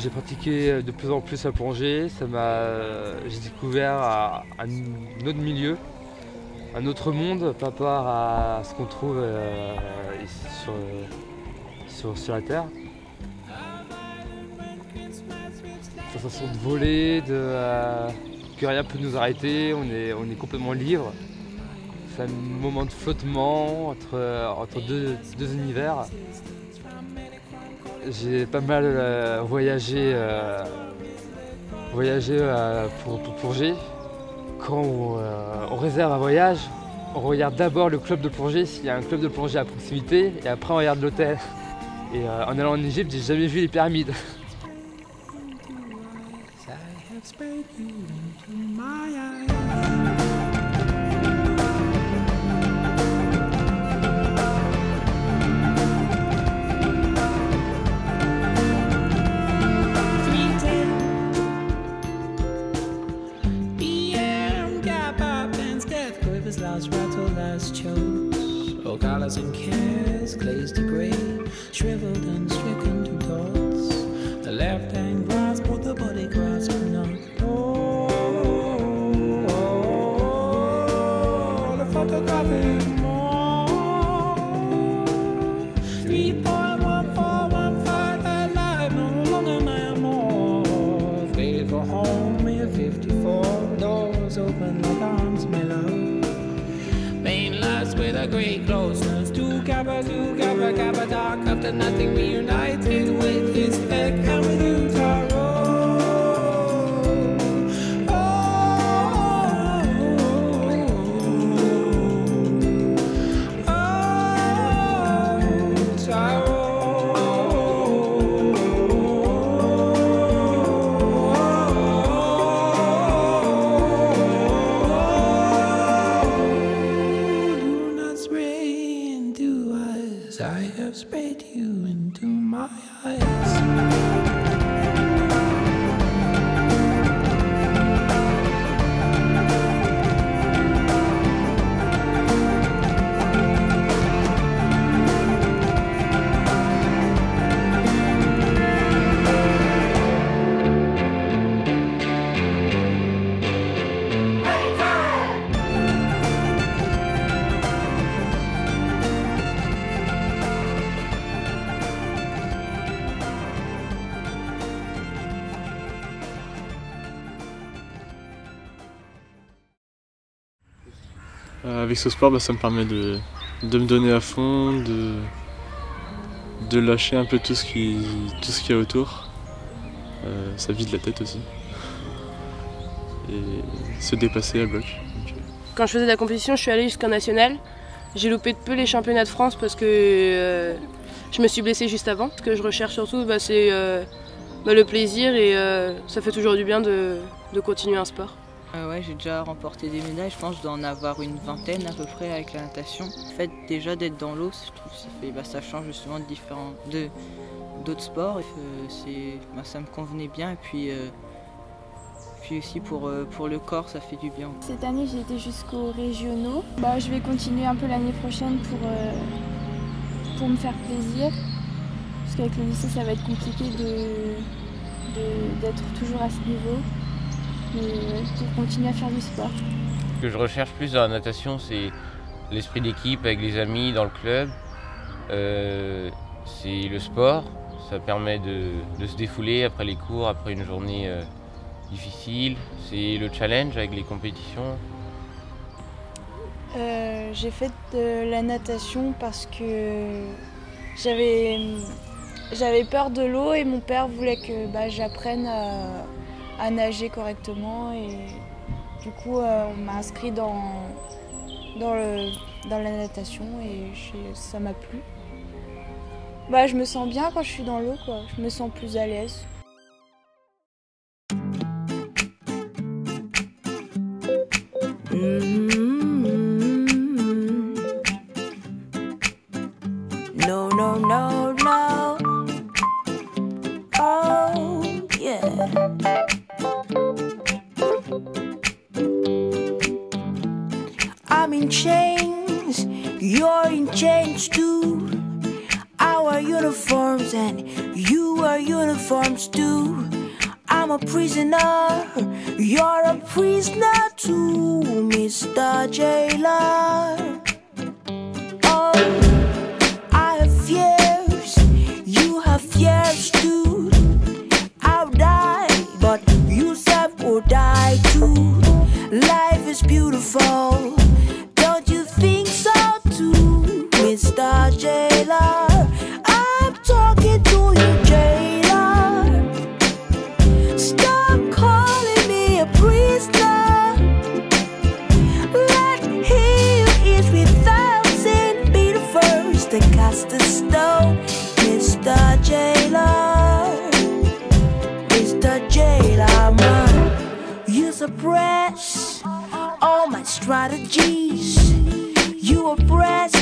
J'ai pratiqué de plus en plus la plongée, j'ai découvert un autre milieu, un autre monde par rapport à ce qu'on trouve ici sur la Terre. Sensation de voler, que rien peut nous arrêter, on est complètement libre. C'est un moment de flottement entre deux univers. J'ai pas mal voyagé pour plonger. Quand on réserve un voyage, on regarde d'abord le club de plongée, s'il y a un club de plongée à proximité, et après on regarde l'hôtel. Et en allant en Égypte, j'ai jamais vu les pyramides. Last rattle, last chokes, all colors and cares, glazed to grey, shriveled and stricken to dots. The left hand grasp, but the body grasp not. The photographic more. 3.1415 alive, no longer my more. Faded for home, me 54 doors open like arms, my love. With a great closeness to Kappa, dark. After nothing reunited with his head and with you, Taro. I have sprayed you into my eyes. Avec ce sport, ça me permet de me donner à fond, de lâcher un peu tout ce qu'il y a autour. Ça vide la tête aussi. Et se dépasser à bloc. Quand je faisais de la compétition, je suis allée jusqu'en national. J'ai loupé de peu les championnats de France parce que je me suis blessée juste avant. Ce que je recherche surtout, c'est le plaisir et ça fait toujours du bien de continuer un sport. Ouais, j'ai déjà remporté des médailles, je pense que je dois en avoir une vingtaine à peu près avec la natation. Le fait déjà d'être dans l'eau, je trouve que ça change justement d'autres sports. Ça me convenait bien et puis aussi pour le corps, ça fait du bien. Cette année, j'ai été jusqu'aux régionaux. Je vais continuer un peu l'année prochaine pour me faire plaisir. Parce qu'avec le lycée, ça va être compliqué d'être toujours à ce niveau. Pour continuer à faire du sport. Ce que je recherche plus dans la natation, c'est l'esprit d'équipe avec les amis dans le club. C'est le sport, ça permet de se défouler après les cours, après une journée difficile. C'est le challenge avec les compétitions. J'ai fait de la natation parce que j'avais peur de l'eau et mon père voulait que j'apprenne à nager correctement et du coup on m'a inscrit dans la natation et ça m'a plu. Je me sens bien quand je suis dans l'eau, je me sens plus à l'aise. No, no, no, no. Oh, yeah. I'm in chains, you're in chains too. How are you uniforms and you wear uniforms too. I'm a prisoner, you're a prisoner too, Mr. Jailer. Oh, I have fears, you have fears too. I'll die, but you self will die too. Life is beautiful, don't you think so too, Mr. Jailer? I'm talking to you, Jailer. Stop calling me a prisoner. Let he who is without sin be the first to cast a stone, Mr. Jailer. Mr. Jailer, man, you suppress all my strategies. You oppress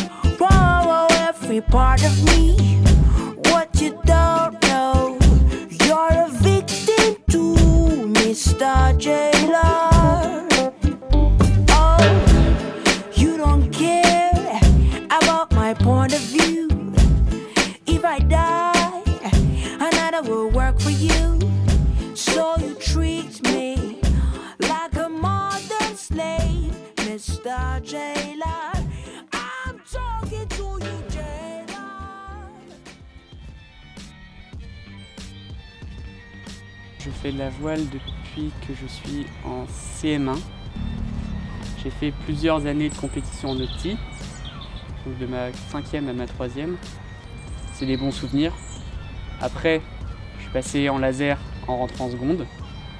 every part of me. What you don't know, you're a victim too, Mr. Jailer. Oh, you don't care about my point of view. If I die, another will work for you. So you treat me like a modern slave, Mr. Jailer. I'm talking to you, Jailer. Je fais de la voile depuis que je suis en CM1. J'ai fait plusieurs années de compétition en opti, donc de ma 5e à ma 3e. C'est des bons souvenirs. Après, je suis passé en laser en rentrant en seconde.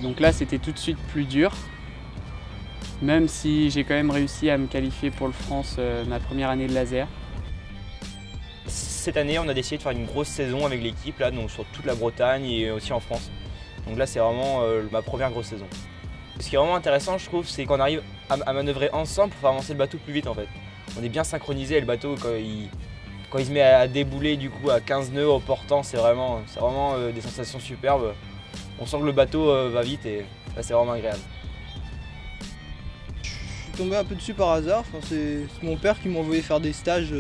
Donc là, c'était tout de suite plus dur. Même si j'ai quand même réussi à me qualifier pour le France ma première année de laser. Cette année, on a décidé de faire une grosse saison avec l'équipe, là, donc sur toute la Bretagne et aussi en France. Donc là, c'est vraiment ma première grosse saison. Ce qui est vraiment intéressant, je trouve, c'est qu'on arrive à manœuvrer ensemble pour faire avancer le bateau plus vite en fait. On est bien synchronisé et le bateau, quand il se met à débouler du coup à 15 nœuds au portant, c'est vraiment des sensations superbes. On sent que le bateau va vite et là, c'est vraiment agréable. Je suis tombé un peu dessus par hasard. Enfin, c'est mon père qui m'a envoyé faire des stages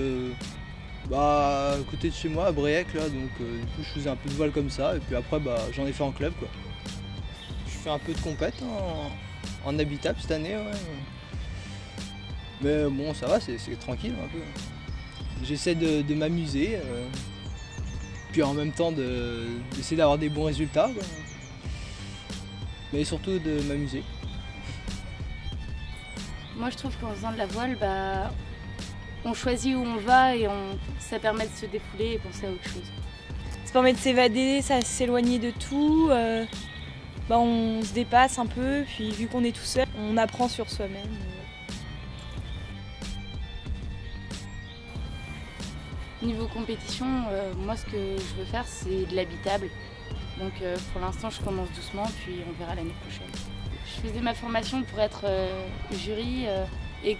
à côté de chez moi, à Bréac. Là, donc, du coup, je faisais un peu de voile comme ça. Et puis après, j'en ai fait en club, quoi. Je fais un peu de compète en habitable cette année. Ouais. Mais bon, ça va, c'est tranquille un peu. J'essaie de m'amuser. Puis en même temps, d'essayer d'avoir des bons résultats, quoi. Mais surtout de m'amuser. Moi je trouve qu'en faisant de la voile, on choisit où on va et ça permet de se défouler et penser à autre chose. Ça permet de s'évader, ça s'éloigner de tout. On se dépasse un peu, puis vu qu'on est tout seul, on apprend sur soi-même. Niveau compétition, moi ce que je veux faire c'est de l'habitable. Donc pour l'instant je commence doucement, puis on verra l'année prochaine. Je faisais ma formation pour être jury et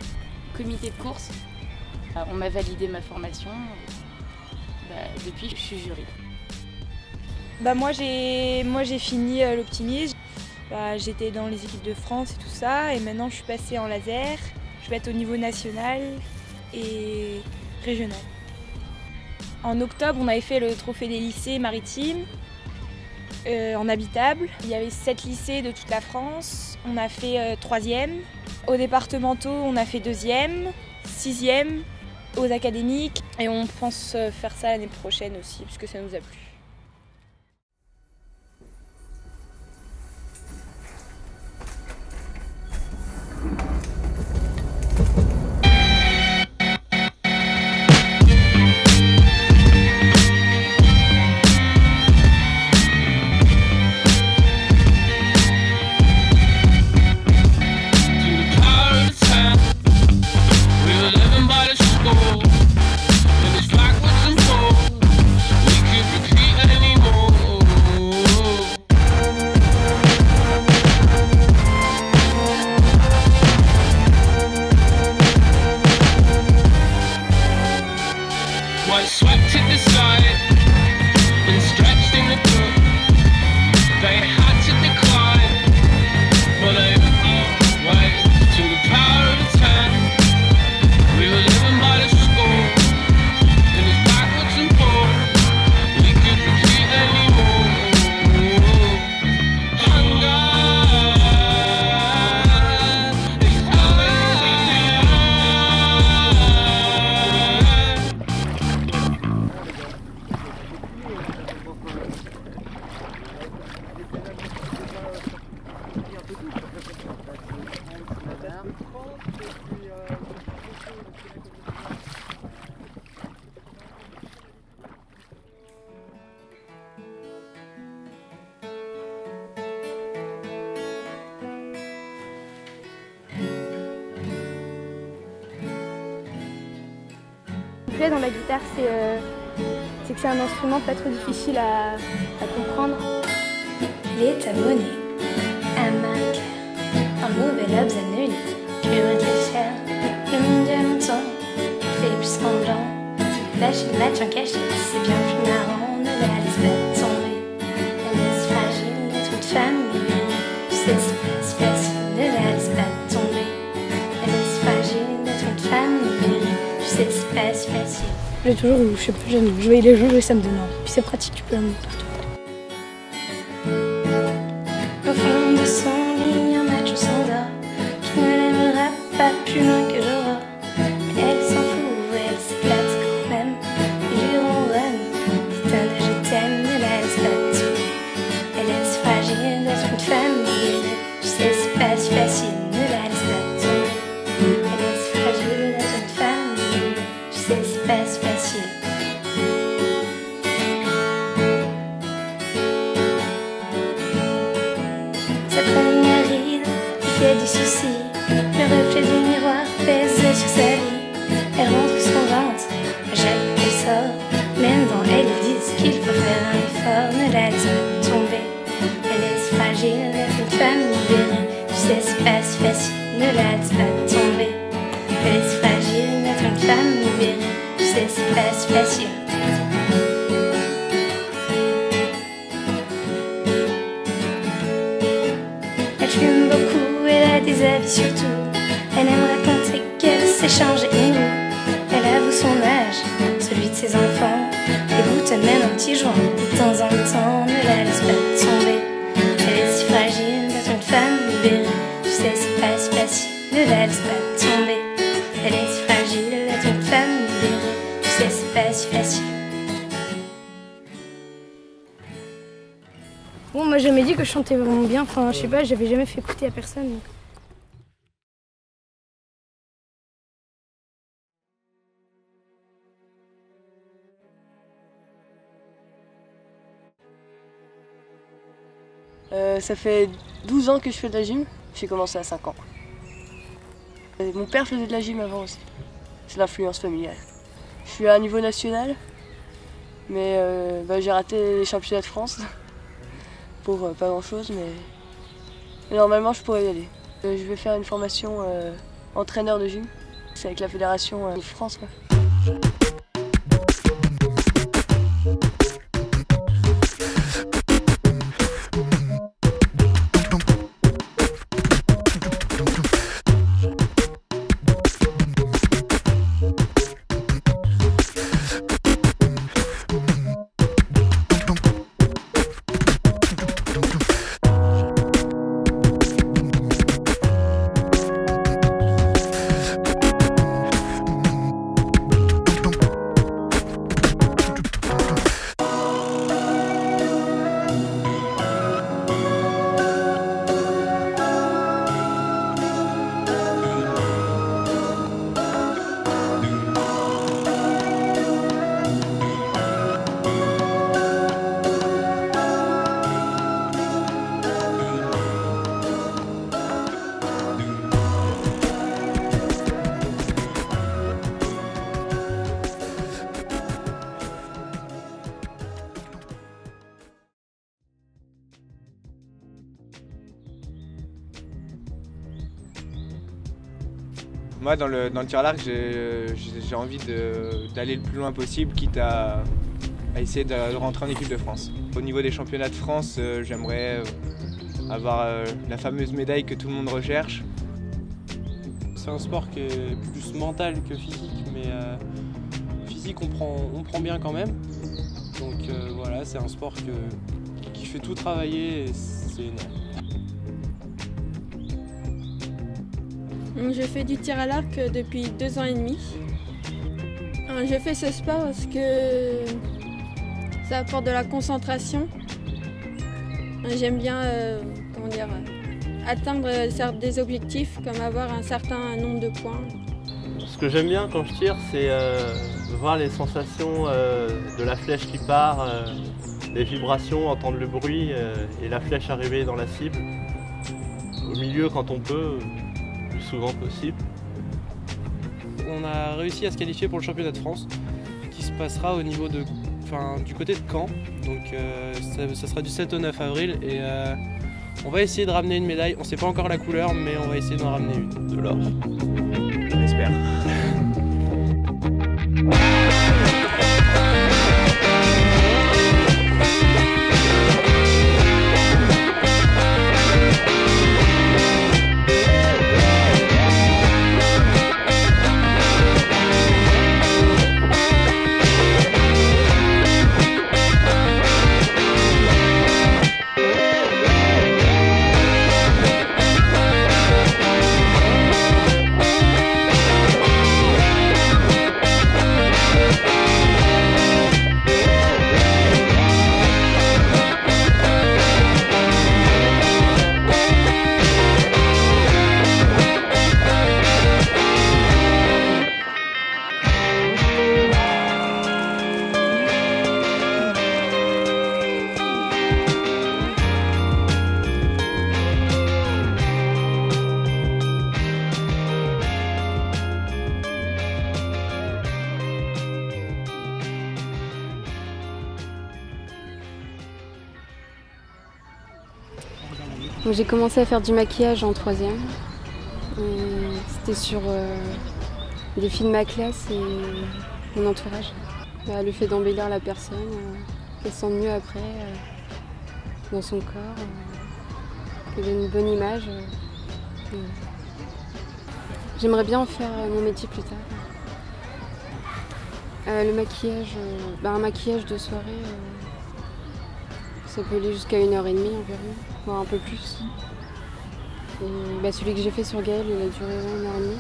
comité de course. On m'a validé ma formation. Depuis, je suis jury. Moi j'ai fini l'optimisme. J'étais dans les équipes de France et tout ça. Et maintenant je suis passée en laser. Je vais être au niveau national et régional. En octobre, on avait fait le trophée des lycées maritimes. En habitable. Il y avait 7 lycées de toute la France. On a fait 3e. Aux départementaux, on a fait 2e, 6e. Aux académiques. Et on pense faire ça l'année prochaine aussi, puisque ça nous a plu. plaît dans la guitare, c'est que c'est un instrument pas trop difficile à comprendre. L'état-monnaie, un marqueur, un mauvais obs annulé, pur de la chair, le monde a longtemps, fait plus semblant, lâcher le match en cachette, c'est bien plus marrant, ne la laisse pas tomber, elle est fragile, la toute femme libérée, tu sais c'est pas facile, ne la laisse pas tomber, elle est fragile, la toute femme libérée, tu sais c'est pas facile. J'ai toujours, je sais pas, je voyais les gens jouer, ça me donne envie, puis c'est pratique, tu peux l'amener partout. Au fond de son lit, un match où s'endort, qui ne l'aimera pas plus loin que l'aurore. Mais elle s'en fout, elle s'éclate quand même, il lui ronronne, putain de je t'aime, ne la laisse pas tomber. Elle est si fragile d'être une femme libérée, tu sais c'est pas si facile, ne la laisse pas tomber. Elle est si fragile d'être une femme libérée, tu sais c'est pas si facile. Sa première ride lui fait du souci, le reflet du miroir pèse sur sa vie. Elle rentre son ventre, à chaque fois qu'elle sort, même dans elle ils disent qu'il faut faire un effort, ne la laisse pas tomber. Elle est si fragile d'être une femme libérée, tu sais c'est pas si facile, ne la laisse pas tomber. Elle est si fragile d'être une femme libérée, tu sais c'est pas si facile. Elle fume beaucoup, elle a des avis sur tout. Elle aime raconter qu'elle s'est changée et nous. Elle avoue son âge, celui de ses enfants. Écoute même un petit joint, de temps en temps, ne la laisse pas tomber. Elle est si fragile d'être une femme libérée, tu sais c'est pas si facile, ne la laisse pas tomber. Elle est si fragile d'être une femme libérée, tu sais c'est pas si facile. Bon, moi j'ai jamais dit que je chantais vraiment bien, enfin je sais pas, j'avais jamais fait écouter à personne. Donc. Ça fait 12 ans que je fais de la gym, j'ai commencé à 5 ans. Mon père faisait de la gym avant aussi, c'est l'influence familiale. Je suis à un niveau national, mais j'ai raté les championnats de France pour pas grand chose, mais normalement je pourrais y aller. Je vais faire une formation entraîneur de gym, c'est avec la fédération de France. Quoi. Moi, dans le tir à l'arc, j'ai envie d'aller le plus loin possible, quitte à essayer de rentrer en équipe de France. Au niveau des championnats de France, j'aimerais avoir la fameuse médaille que tout le monde recherche. C'est un sport qui est plus mental que physique, mais physique on prend bien quand même. Donc voilà, c'est un sport qui fait tout travailler et c'est énorme. Je fais du tir à l'arc depuis 2 ans et demi. Je fais ce sport parce que ça apporte de la concentration. J'aime bien atteindre des objectifs comme avoir un certain nombre de points. Ce que j'aime bien quand je tire, c'est voir les sensations de la flèche qui part, les vibrations, entendre le bruit et la flèche arriver dans la cible. Au milieu quand on peut. Souvent possible. on a réussi à se qualifier pour le championnat de France qui se passera au niveau du côté de Caen. Donc ça sera du 7 au 9 avril et on va essayer de ramener une médaille. On ne sait pas encore la couleur, mais on va essayer d'en ramener une. De l'or. On espère. J'ai commencé à faire du maquillage en 3e. C'était sur des filles de ma classe et mon entourage. Le fait d'embellir la personne, qu'elle se sente mieux après dans son corps, qu'elle ait une bonne image. J'aimerais bien en faire mon métier plus tard. Le maquillage, un maquillage de soirée, ça peut aller jusqu'à 1h30 environ, voire un peu plus. Et celui que j'ai fait sur Gaël, il a duré 1h30.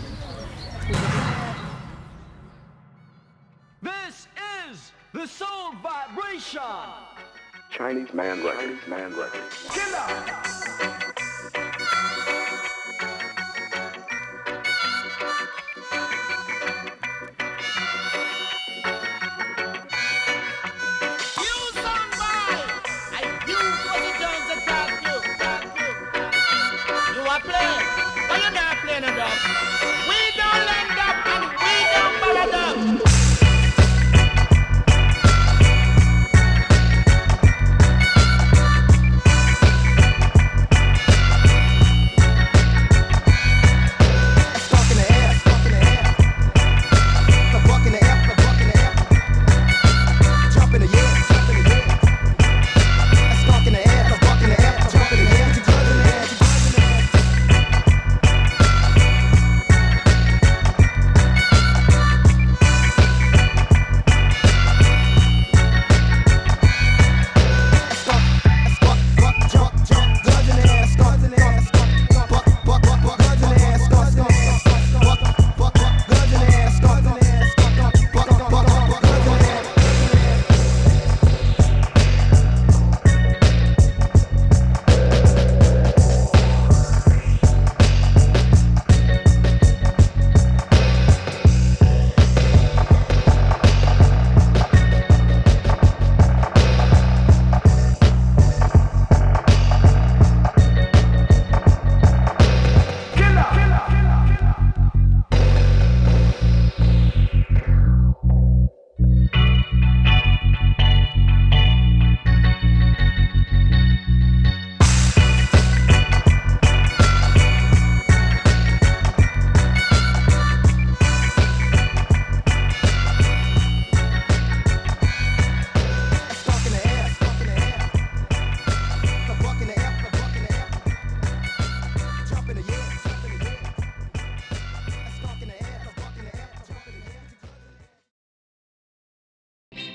This is the soul vibration. Chinese man records. Killer.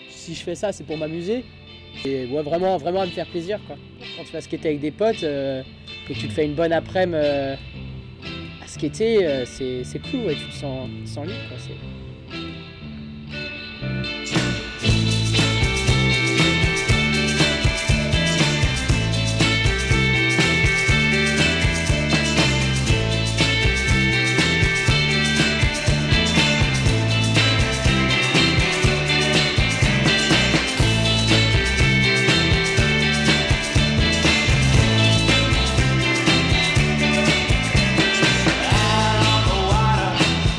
Si je fais ça, c'est pour m'amuser et ouais, vraiment à me faire plaisir, quoi. Quand tu vas skater avec des potes et que tu te fais une bonne après-midi à skater, c'est cool, ouais, tu te sens libre, quoi.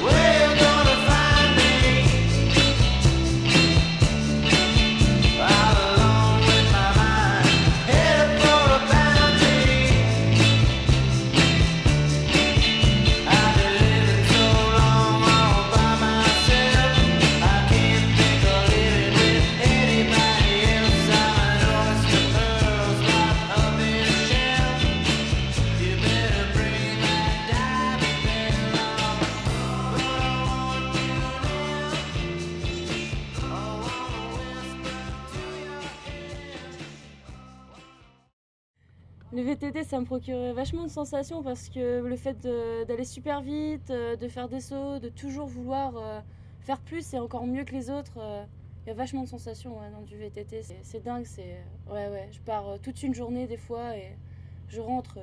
We're gonna find Le VTT, ça me procure vachement de sensations parce que le fait d'aller super vite, de faire des sauts, de toujours vouloir faire plus et encore mieux que les autres, il y a vachement de sensations dans du VTT. C'est dingue, ouais, je pars toute une journée des fois et je rentre,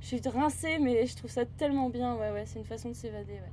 je suis rincée, mais je trouve ça tellement bien, ouais, c'est une façon de s'évader, ouais.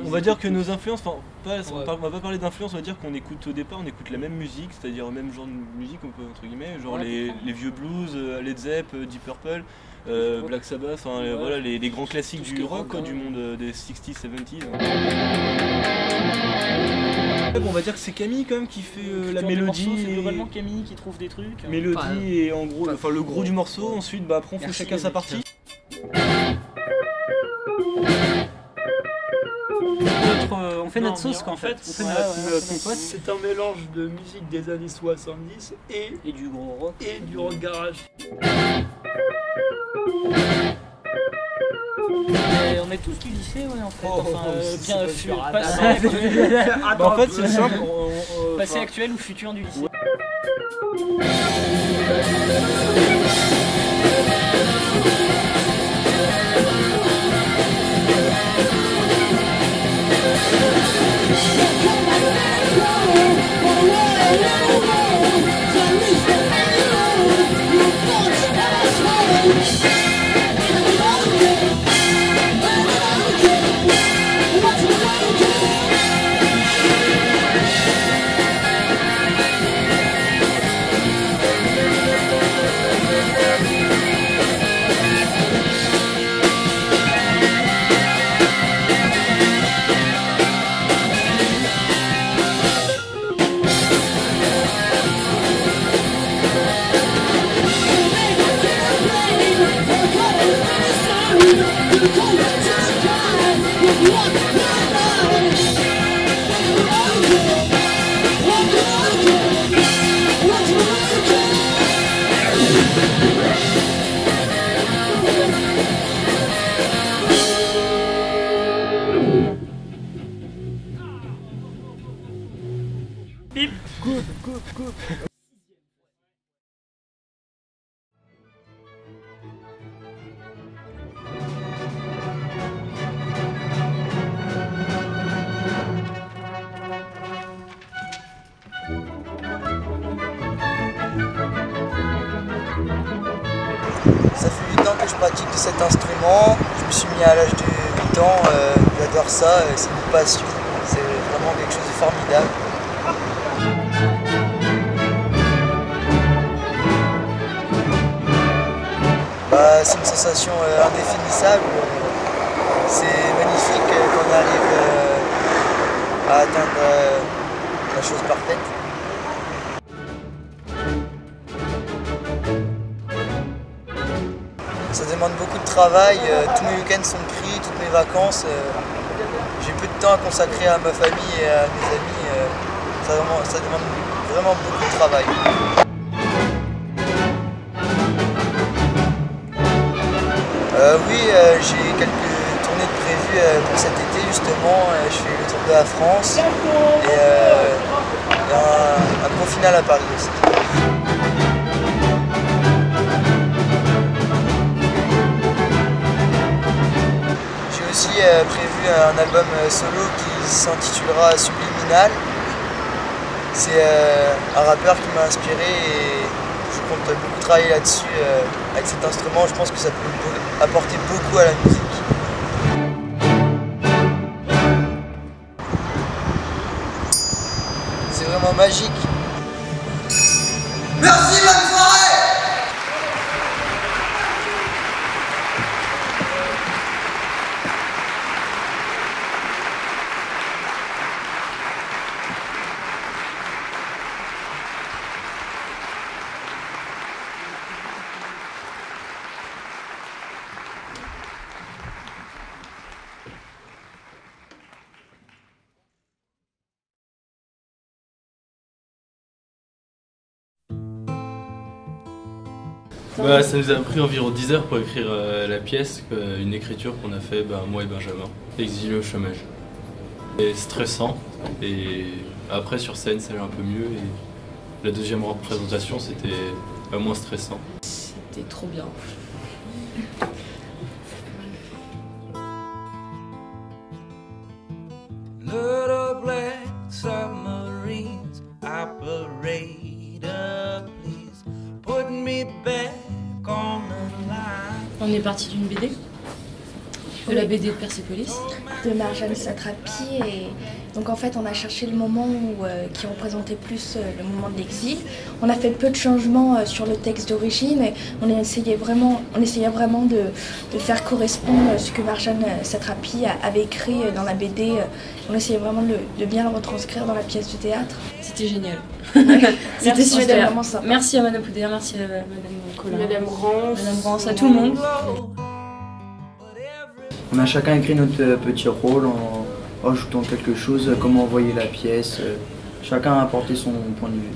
On va dire que nos influences, on va pas parler d'influence, on va dire qu'on écoute au départ, on écoute la même musique, c'est-à-dire le même genre de musique, entre guillemets, genre les vieux blues, Led Zepp, Deep Purple, Black Sabbath, voilà les grands classiques du rock, quoi, du monde des 60s, 70s. On va dire que c'est Camille quand même qui fait la mélodie. C'est globalement Camille qui trouve des trucs. Mélodie et en gros, le gros du morceau. Ensuite, après on fait chacun sa partie. On fait notre sauce quoi en fait. C'est un mélange de musique des années 70 et du gros rock et du rock garage. On est tous du lycée, ouais, en fait. Bien sûr. En fait, c'est simple. Passé actuel ou futur du lycée. Good. pratique de cet instrument. Je me suis mis à l'âge de 8 ans, j'adore ça, c'est une passion, c'est vraiment quelque chose de formidable. C'est une sensation indéfinissable, c'est magnifique quand on arrive à atteindre la chose parfaite. Ça demande beaucoup de travail, tous mes week-ends sont pris, toutes mes vacances. J'ai peu de temps à consacrer à ma famille et à mes amis. Ça demande vraiment beaucoup de travail. Oui, j'ai quelques tournées de prévues pour cet été justement. Je fais le tour de la France et un gros final à Paris aussi. J'ai aussi prévu un album solo qui s'intitulera Subliminal. C'est un rappeur qui m'a inspiré et je compte beaucoup travailler là-dessus avec cet instrument. Je pense que ça peut apporter beaucoup à la musique. C'est vraiment magique. Merci, bonne soirée! Ça nous a pris environ 10 heures pour écrire la pièce, une écriture qu'on a fait moi et Benjamin, exilés au chômage. Et stressant, et après sur scène ça allait un peu mieux, et la deuxième représentation c'était moins stressant. C'était trop bien. Little black submarines operator, please put me back on the line. On est parti d'une BD, de la BD de Persépolis. De Marjane Satrapi, et donc en fait on a cherché le moment qui représentait plus le moment de l'exil. On a fait peu de changements sur le texte d'origine et on essayait vraiment de faire correspondre ce que Marjane Satrapi avait écrit dans la BD. On essayait vraiment de bien le retranscrire dans la pièce de théâtre. C'était génial. C'était vraiment sympa. Merci à Madame Poudère, merci à Madame Collin, Madame Rance, à tout le monde. On a chacun écrit notre petit rôle en ajoutant quelque chose, comment envoyer la pièce. Chacun a apporté son point de vue.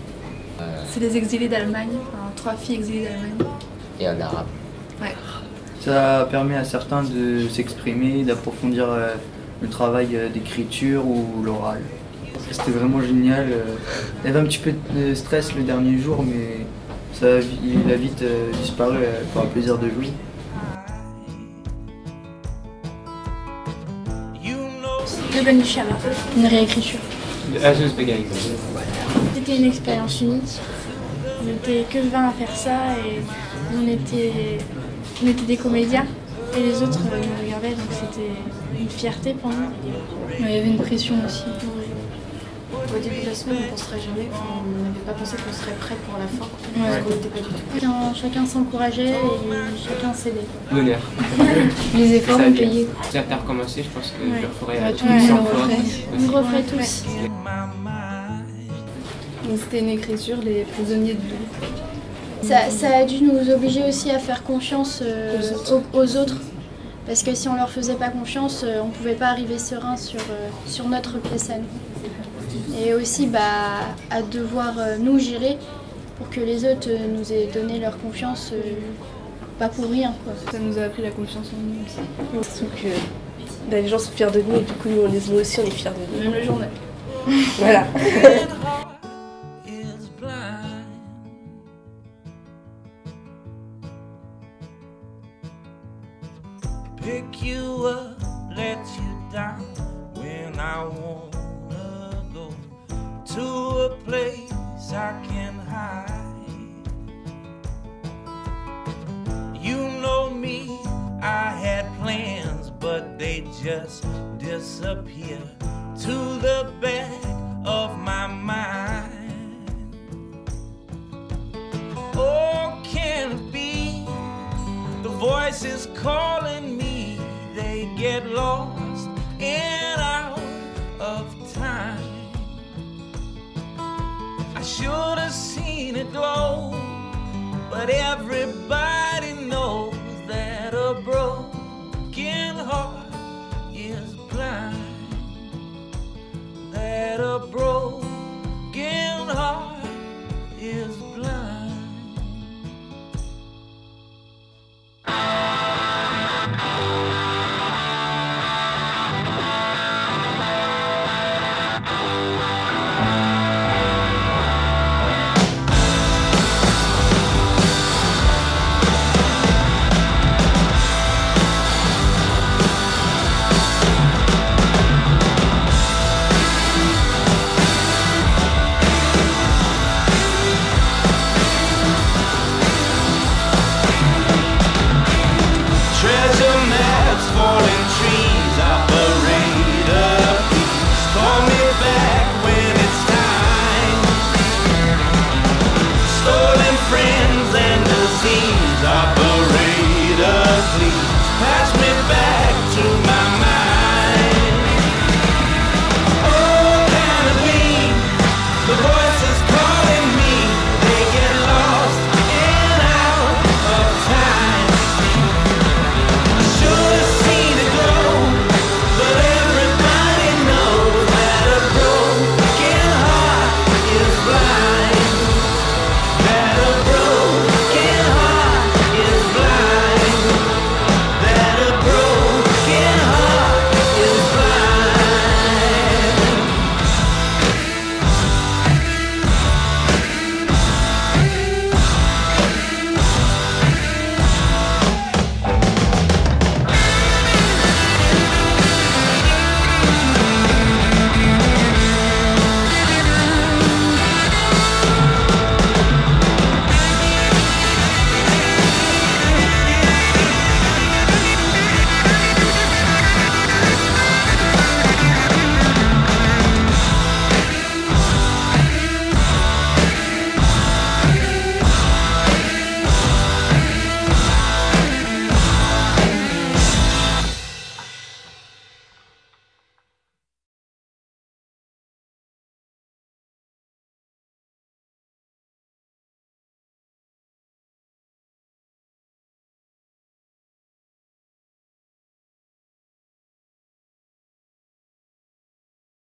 C'est les exilés d'Allemagne, enfin, 3 filles exilées d'Allemagne. Et un arabe. Ouais. Ça permet à certains de s'exprimer, d'approfondir le travail d'écriture ou l'oral. C'était vraiment génial. Il y avait un petit peu de stress le dernier jour, mais il a vite disparu par le plaisir de jouer. De Ben Duchamp, une réécriture. C'était une expérience unique. On n'était que 20 à faire ça et on était des comédiens et les autres nous regardaient, donc c'était une fierté pour nous. Il y avait une pression aussi. Au début de la semaine, on ne penserait jamais, on n'avait pas pensé qu'on serait prêt pour la fin, Ouais. parce qu'on n'était pas du tout. Chacun s'encourageait et chacun s'aidait. L'honneur. Les efforts ont payé. Ça a recommencé, je pense que je le ferai Ouais, tous les 100 fois. on le referait tous. C'était une écriture, les prisonniers de l'eau. Ça a dû nous obliger aussi à faire confiance aux autres. Parce que si on leur faisait pas confiance, on pouvait pas arriver serein sur notre pièce à nous. Et aussi à devoir nous gérer pour que les autres nous aient donné leur confiance, pas pour rien, quoi. Ça nous a appris la confiance en nous aussi. On se trouve que les gens sont fiers de nous et du coup nous aussi on est fiers de nous. Même le journal. Voilà. Pick you up, let you down when I wanna go to a place I can hide. You know me, plans, but they just disappear to the back of my mind. Oh, can it be the voices calling me? They get lost and out of time. I should have seen it glow, but everybody